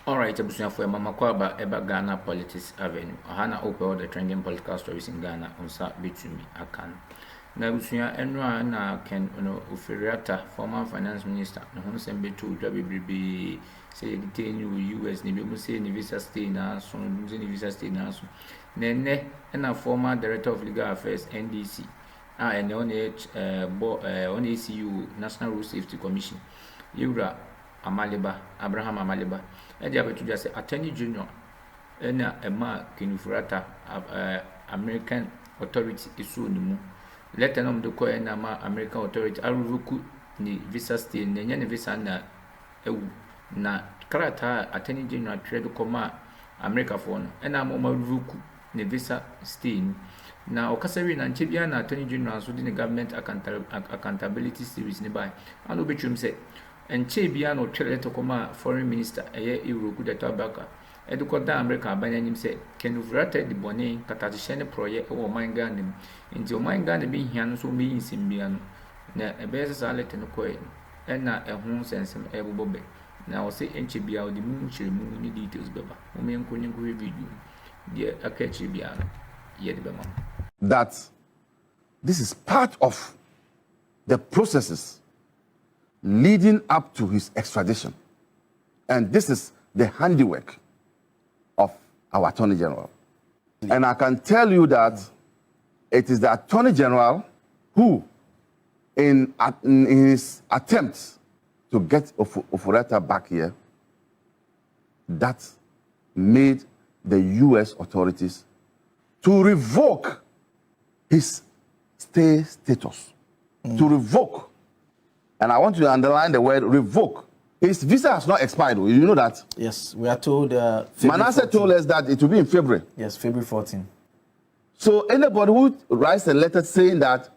All right, Abusunya for Mama Kwaba Eba Ghana Politics Avenue. Hana open all the trending political stories in Ghana on Sat between me Akan. Na Abusunya Enra na Ken Ofori Atta, former finance minister, no one send be to Jabi say detain you US, Nibimu say ni visa stay na so ni visa stay na so. Nene and a former director of legal affairs NDC. And on ACU National Road Safety Commission. Yura Abraham Amaliba. And the other just say Attorney General and a Kinufurata American authority is soon. Let them do call and American authority. I will ni visa stay, Nanya visa na Karata Attorney General trade coma America phone and I'm Ruku ni visa stay. Now, Okasari and Chibiana Attorney General so the government accountability series nearby. And Obitrum said. And Chibiano Trade to Coma foreign minister a year Okudjeto Ablakwa. Edukoda America Banyanim said, can you write the bonnet, Catashane project or mine gun into mine gun being here so being Simbian. Na a best salad and a coin, and not a home sense and a bobby. Now say Enchibia the moon chill moon details, Baba. Women couldn't review dear Akechibiano. Yet, Bama. That this is part of the processes leading up to his extradition. And this is the handiwork of our Attorney General. And I can tell you that it is the Attorney General who, in his attempt to get Ofori Atta back here, that made the U.S. authorities to revoke his stay status. To revoke. And I want to underline the word revoke. His visa has not expired. You know that? Yes, we are told. Manasseh told us that it will be in February. Yes, February 14. So anybody who writes a letter saying that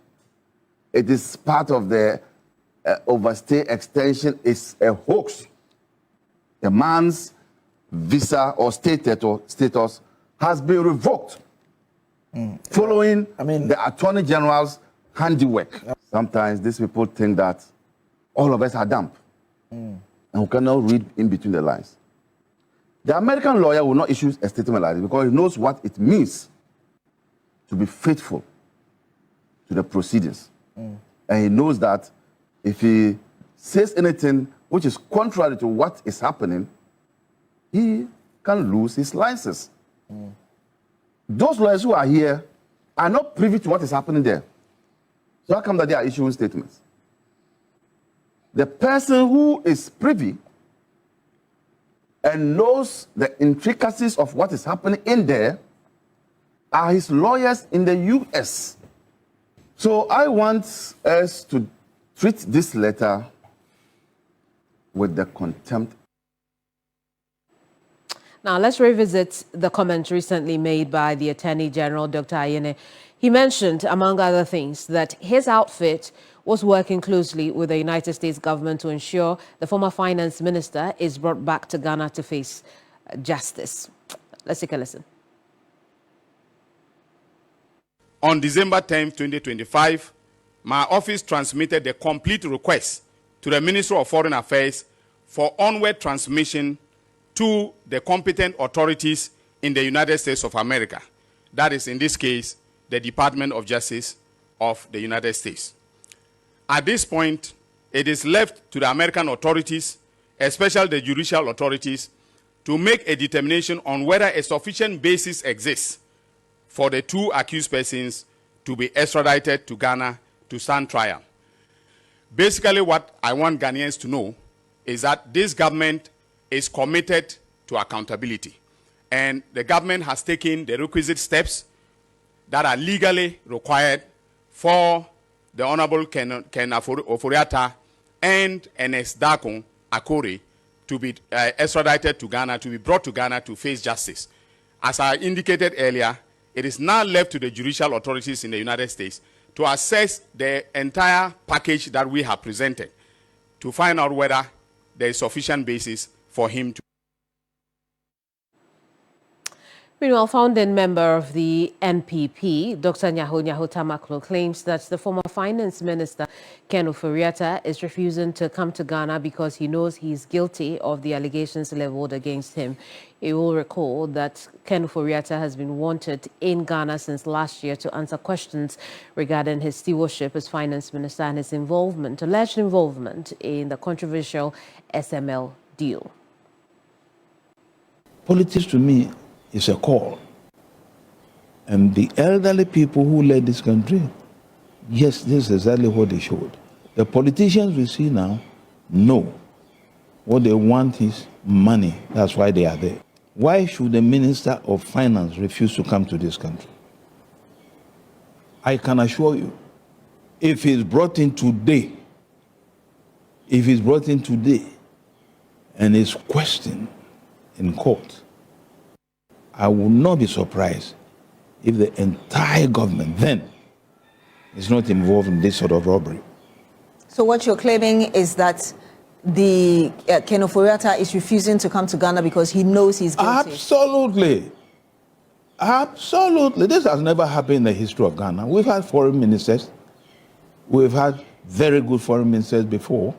it is part of the overstay extension is a hoax. The man's visa or stay status has been revoked following the Attorney General's handiwork. Sometimes these people think that all of us are dumb and who cannot read in between the lines. The American lawyer will not issue a statement like this because he knows what it means to be faithful to the proceedings. And he knows that if he says anything which is contrary to what is happening, he can lose his license. Those lawyers who are here are not privy to what is happening there. So how come that they are issuing statements? The person who is privy and knows the intricacies of what is happening in there are his lawyers in the U.S. So I want us to treat this letter with the contempt. Now, let's revisit the comment recently made by the Attorney General, Dr. Ayine. He mentioned, among other things, that his outfit was working closely with the United States government to ensure the former finance minister is brought back to Ghana to face justice. Let's take a listen. On December 10, 2025, my office transmitted the complete request to the Minister of Foreign Affairs for onward transmission to the competent authorities in the United States of America. That is, in this case, the Department of Justice of the United States. At this point, it is left to the American authorities, especially the judicial authorities, to make a determination on whether a sufficient basis exists for the two accused persons to be extradited to Ghana to stand trial. Basically, what I want Ghanaians to know is that this government is committed to accountability. And the government has taken the requisite steps that are legally required for the Honorable Ken Ofori Atta and NS Dakon Akori to be extradited to Ghana, to be brought to Ghana to face justice. As I indicated earlier, it is now left to the judicial authorities in the United States to assess the entire package that we have presented to find out whether there is sufficient basis for him to. Meanwhile, founding member of the NPP, Dr. Nyaho Tamaklo, claims that the former finance minister, Ken Ofori, is refusing to come to Ghana because he knows he's guilty of the allegations leveled against him. You will recall that Ken Ofori has been wanted in Ghana since last year to answer questions regarding his stewardship as finance minister and his alleged involvement in the controversial SML deal. Politics to me is a call. And the elderly people who led this country, yes, this is exactly what they showed. The politicians we see now know what they want is money. That's why they are there. Why should the Minister of Finance refuse to come to this country? I can assure you, if he's brought in today, and is questioned in court, I will not be surprised if the entire government then is not involved in this sort of robbery. So what you're claiming is that the Ken Ofori is refusing to come to Ghana because he knows he's guilty? Absolutely. Absolutely. This has never happened in the history of Ghana. We've had foreign ministers. We've had very good foreign ministers before.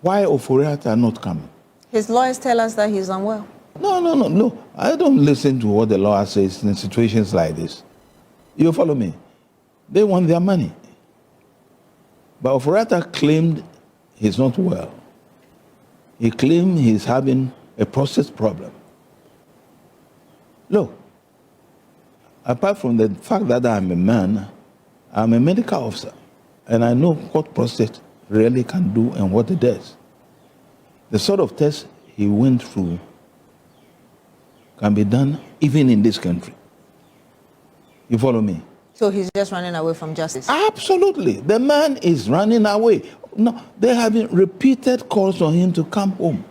Why Ofori not coming? His lawyers tell us that he's unwell. No. I don't listen to what the lawyer says in situations like this. You follow me? They want their money. But Ofori claimed he's not well. He claimed he's having a prostate problem. Look, apart from the fact that I'm a man, I'm a medical officer, and I know what prostate really can do and what it does. The sort of test he went through can be done even in this country. You follow me? So he's just running away from justice? Absolutely. The man is running away. No, there have been repeated calls on him to come home.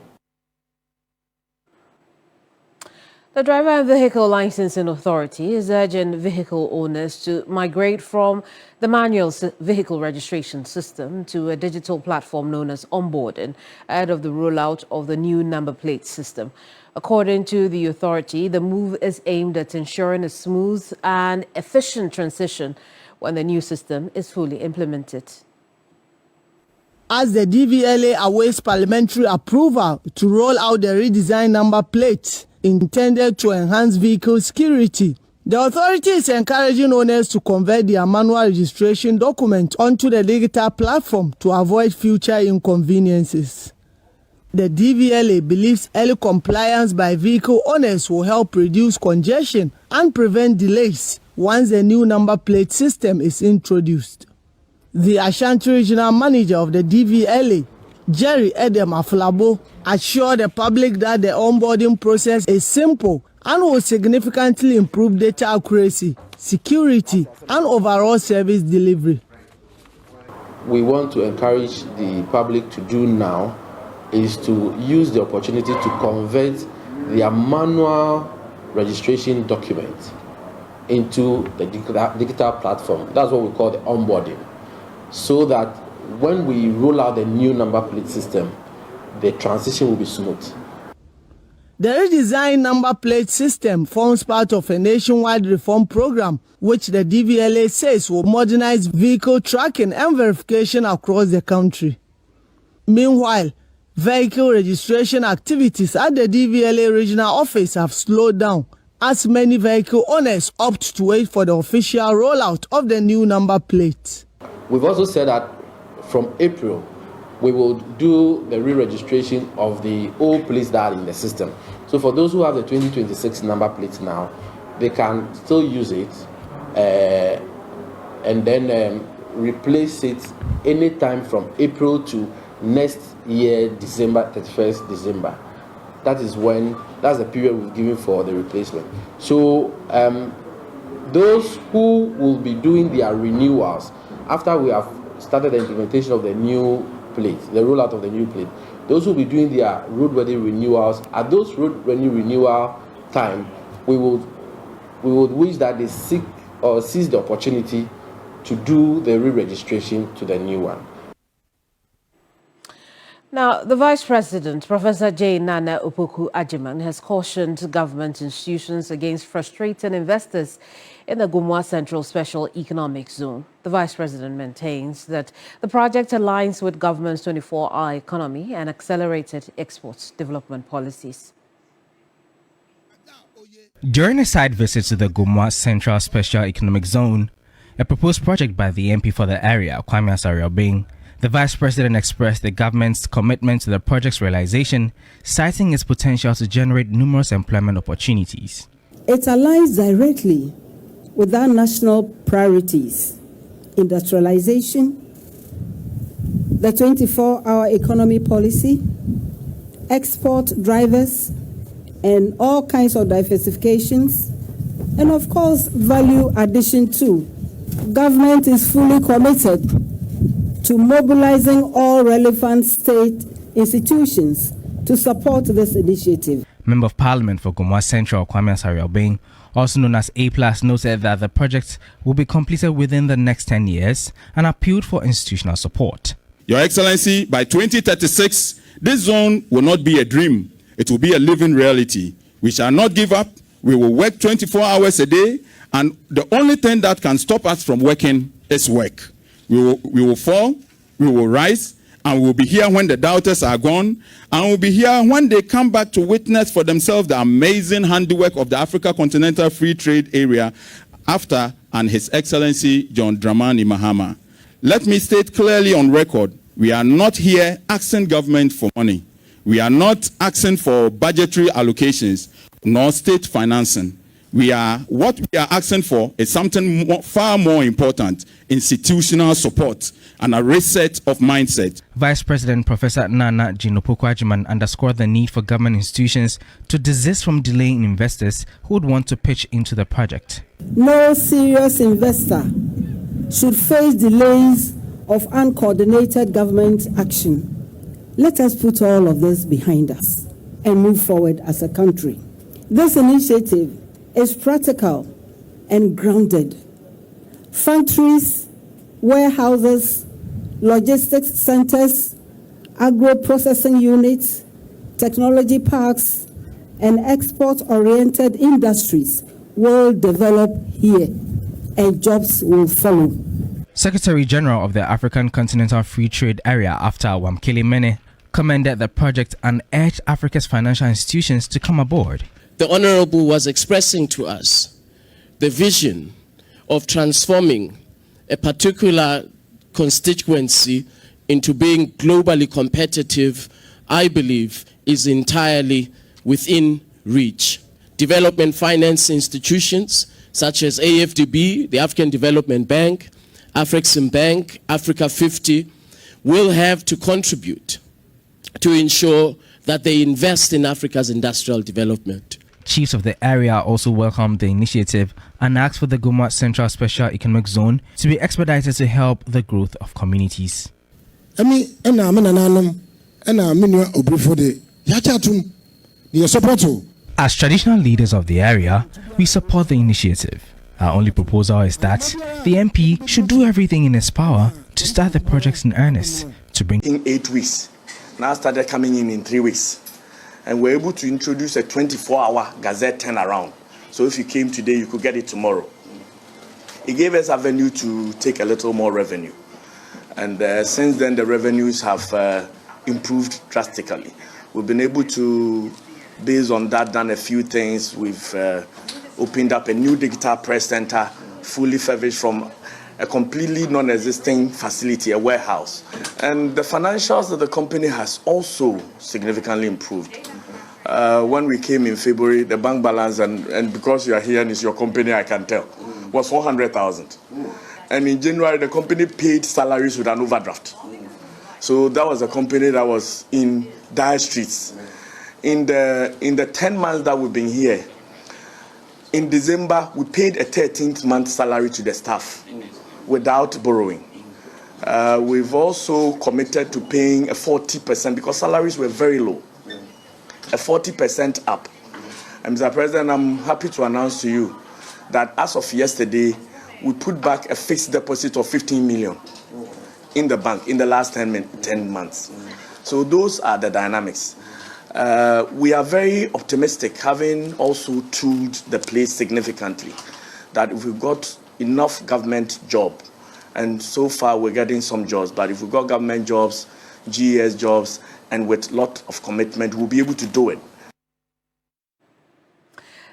The Driver and Vehicle Licensing Authority is urging vehicle owners to migrate from the manual vehicle registration system to a digital platform known as onboarding ahead of the rollout of the new number plate system. According to the authority, the move is aimed at ensuring a smooth and efficient transition when the new system is fully implemented. As the DVLA awaits parliamentary approval to roll out the redesigned number plates intended to enhance vehicle security, the authority is encouraging owners to convert their manual registration document onto the digital platform to avoid future inconveniences. The DVLA believes early compliance by vehicle owners will help reduce congestion and prevent delays once the new number plate system is introduced. The Ashanti Regional Manager of the DVLA, Jerry Edem Aflabo, assured the public that the onboarding process is simple and will significantly improve data accuracy, security, and overall service delivery. We want to encourage the public to do now is to use the opportunity to convert their manual registration document into the digital platform. That's what we call the onboarding. So that when we roll out the new number plate system, the transition will be smooth. The redesigned number plate system forms part of a nationwide reform program, which the DVLA says will modernize vehicle tracking and verification across the country. Meanwhile, vehicle registration activities at the DVLA regional office have slowed down as many vehicle owners opt to wait for the official rollout of the new number plate. We've also said that from April, we will do the re-registration of the old plates that are in the system. So for those who have the 2026 number plates now, they can still use it and then replace it anytime from April to next year, December, 31st December. That's the period we've given for the replacement. So those who will be doing their renewals after we have started the implementation of the new plate, the rollout of the new plate, those who will be doing their roadworthy renewals, at those roadworthy renewal time, we would wish that they seize the opportunity to do the re-registration to the new one. Now, the Vice President, Professor J. Nana Opoku Ajiman, has cautioned government institutions against frustrating investors in the Gumwa Central Special Economic Zone. The Vice President maintains that the project aligns with government's 24-hour economy and accelerated export development policies. During a site visit to the Gumwa Central Special Economic Zone, a proposed project by the MP for the area, Kwame Asare-Obeng, the Vice President expressed the government's commitment to the project's realization, citing its potential to generate numerous employment opportunities. It aligns directly with our national priorities: industrialization, the 24-hour economy policy, export drivers, and all kinds of diversifications, and of course, value addition too. Government is fully committed to mobilizing all relevant state institutions to support this initiative. Member of Parliament for Gumwa Central, Kwame Asare-Obeng, also known as A+, noted that the project will be completed within the next 10 years and appealed for institutional support. Your Excellency, by 2036, this zone will not be a dream. It will be a living reality. We shall not give up. We will work 24 hours a day, and the only thing that can stop us from working is work. We will fall, we will rise, and we will be here when the doubters are gone, and we will be here when they come back to witness for themselves the amazing handiwork of the Africa Continental Free Trade Area after and His Excellency John Dramani Mahama. Let me state clearly on record, we are not here asking government for money. We are not asking for budgetary allocations, nor state financing. What we are asking for is something far more important: institutional support and a reset of mindset. Vice President Professor Nana Opoku Ajiman underscored the need for government institutions to desist from delaying investors who would want to pitch into the project. No serious investor should face delays of uncoordinated government action. Let us put all of this behind us and move forward as a country. This initiative is practical and grounded. Factories, warehouses, logistics centers, agro-processing units, technology parks, and export-oriented industries will develop here, and jobs will follow. Secretary General of the African Continental Free Trade Area, Atta Wamkele Mene, commended the project and urged Africa's financial institutions to come aboard. The Honorable was expressing to us the vision of transforming a particular constituency into being globally competitive, I believe, is entirely within reach. Development finance institutions such as AFDB, the African Development Bank, Afrexim Bank, Africa 50, will have to contribute to ensure that they invest in Africa's industrial development. Chiefs of the area also welcomed the initiative and asked for the Gumwa Central Special Economic Zone to be expedited to help the growth of communities. As traditional leaders of the area, we support the initiative. Our only proposal is that the MP should do everything in his power to start the projects in earnest to bring in 8 weeks. Now started coming in 3 weeks. And we're able to introduce a 24-hour Gazette turnaround. So if you came today, you could get it tomorrow. It gave us avenue to take a little more revenue. And since then, the revenues have improved drastically. We've been able to, based on that, done a few things. We've opened up a new digital press center, fully furnished from a completely non-existing facility, a warehouse. And the financials of the company has also significantly improved. When we came in February, the bank balance, and because you are here and it's your company, I can tell, was 400,000. And in January, the company paid salaries with an overdraft. So that was a company that was in dire straits. In the 10 months that we've been here, in December, we paid a 13th month salary to the staff without borrowing. We've also committed to paying a 40% because salaries were very low. A 40% up. And Mr. President, I'm happy to announce to you that as of yesterday, we put back a fixed deposit of 15 million in the bank in the last 10 months. So those are the dynamics. We are very optimistic, having also tooled the place significantly, that if we've got enough government job, and so far we're getting some jobs, but if we've got government jobs, GES jobs, and with a lot of commitment, we'll be able to do it.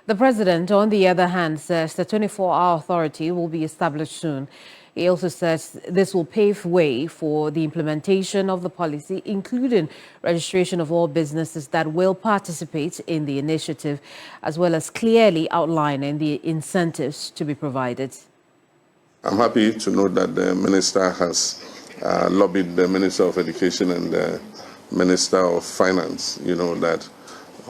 The president, on the other hand, says the 24-hour authority will be established soon. He also says this will pave way for the implementation of the policy, including registration of all businesses that will participate in the initiative, as well as clearly outlining the incentives to be provided. I'm happy to note that the minister has lobbied the Minister of Education and the Minister of Finance, that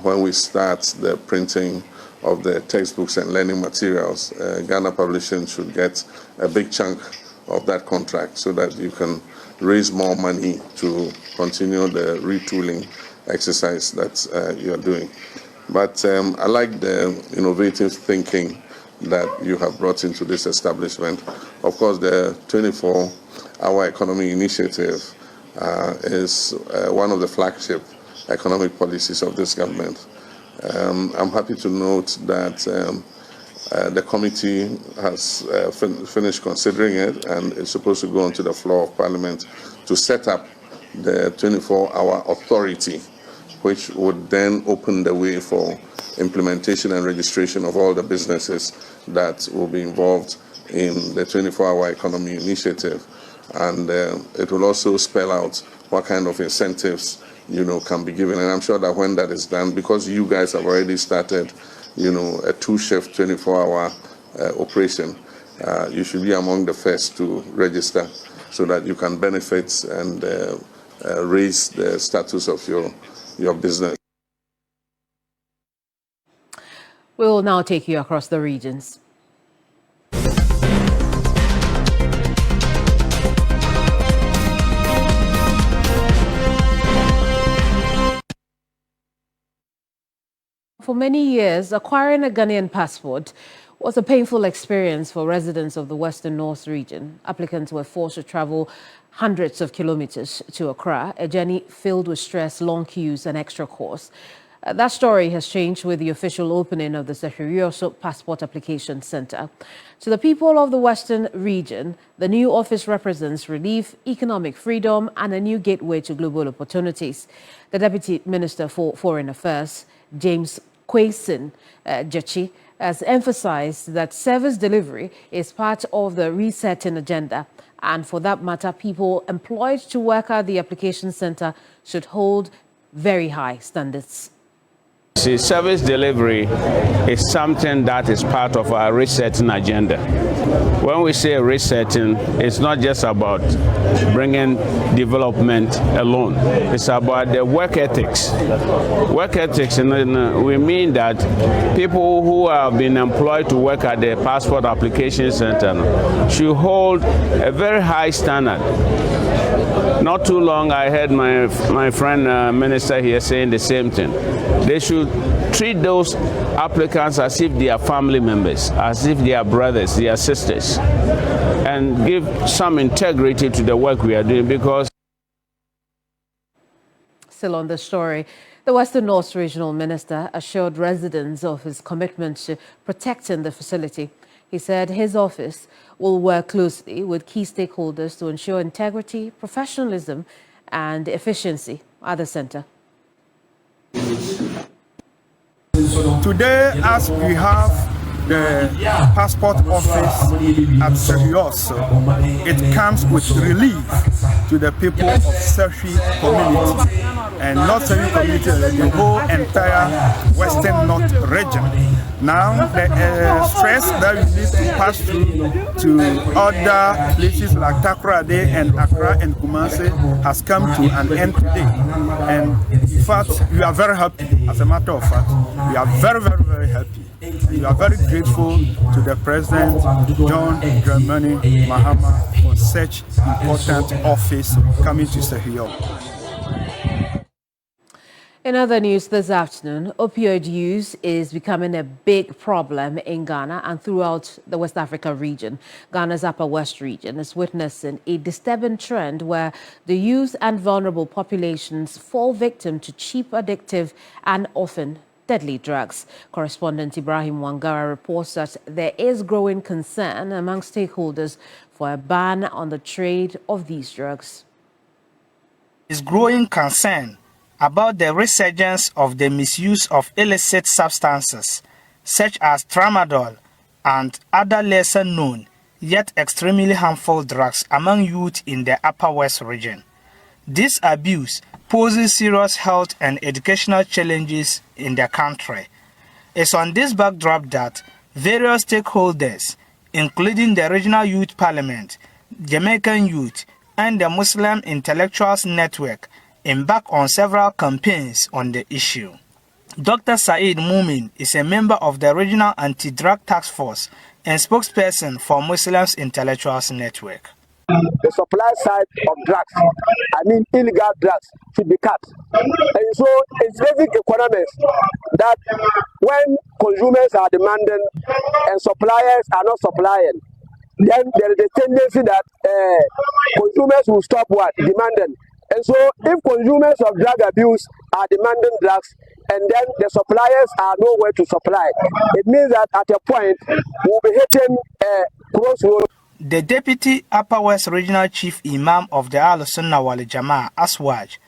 when we start the printing of the textbooks and learning materials, Ghana Publishing should get a big chunk of that contract so that you can raise more money to continue the retooling exercise that you're doing. But I like the innovative thinking that you have brought into this establishment. Of course, the 24-hour economy initiative is one of the flagship economic policies of this government. I'm happy to note that the committee has finished considering it and is supposed to go onto the floor of Parliament to set up the 24-hour authority, which would then open the way for implementation and registration of all the businesses that will be involved in the 24-hour economy initiative. And it will also spell out what kind of incentives can be given. And I'm sure that when that is done, because you guys have already started, a two-shift 24-hour operation, you should be among the first to register so that you can benefit and raise the status of your business. We will now take you across the regions. For many years, acquiring a Ghanaian passport was a painful experience for residents of the Western North region. Applicants were forced to travel hundreds of kilometers to Accra, a journey filled with stress, long queues and extra costs. That story has changed with the official opening of the Sehurioso Passport Application Center. To the people of the Western region, the new office represents relief, economic freedom and a new gateway to global opportunities. The Deputy Minister for Foreign Affairs, James Kwesi Gyakye, has emphasized that service delivery is part of the resetting agenda. And for that matter, people employed to work at the application center should hold very high standards. See, service delivery is something that is part of our resetting agenda. When we say resetting, it's not just about bringing development alone. It's about the work ethics. Work ethics, and we mean that people who have been employed to work at the Passport Application Center should hold a very high standard. Not too long, I heard my friend minister here saying the same thing. They should treat those applicants as if they are family members, as if they are brothers, they are sisters, and give some integrity to the work we are doing, because... Still on the story, the Western North Regional Minister assured residents of his commitment to protecting the facility. He said his office will work closely with key stakeholders to ensure integrity, professionalism and efficiency at the center. Today, as we have the passport office at Sehurioso, it comes with relief to the people of Sehi community, and not Sehi community, the whole entire Western North region. Now, the stress that we need to pass through to other places like Takoradi and Accra and Kumasi has come to an end today. And in fact, we are very happy. As a matter of fact, we are very, very, very happy. And we are very grateful to the President, John Dramani Mahama, for such important office coming to Sehurioso. In other news this afternoon, opioid use is becoming a big problem in Ghana and throughout the West Africa region. Ghana's Upper West region is witnessing a disturbing trend where the youth and vulnerable populations fall victim to cheap, addictive and often deadly drugs. Correspondent Ibrahim Wangara reports that there is growing concern among stakeholders for a ban on the trade of these drugs. Is growing concern about the resurgence of the misuse of illicit substances such as tramadol and other lesser known yet extremely harmful drugs among youth in the Upper West region. This abuse poses serious health and educational challenges in the country. It's on this backdrop that various stakeholders, including the Regional Youth Parliament, Jamaican Youth, and the Muslim Intellectuals Network, embark on several campaigns on the issue. Dr. Saeed Mumin is a member of the Regional Anti-Drug Task Force and spokesperson for Muslims Intellectuals Network. The supply side of drugs, illegal drugs, should be cut. And so it's basic economics that when consumers are demanding and suppliers are not supplying, then there is a tendency that consumers will stop demanding. And so if consumers of drug abuse are demanding drugs and then the suppliers are nowhere to supply, it means that at a point we'll be hitting a crossroad. The Deputy Upper West Regional Chief Imam of the Al-Sunnah wal Jama'ah, Aswaj,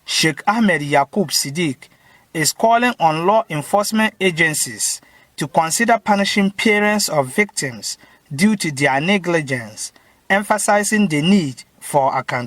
Sheikh Ahmed Yaqub Siddiq, is calling on law enforcement agencies to consider punishing parents of victims due to their negligence, emphasizing the need for accountability.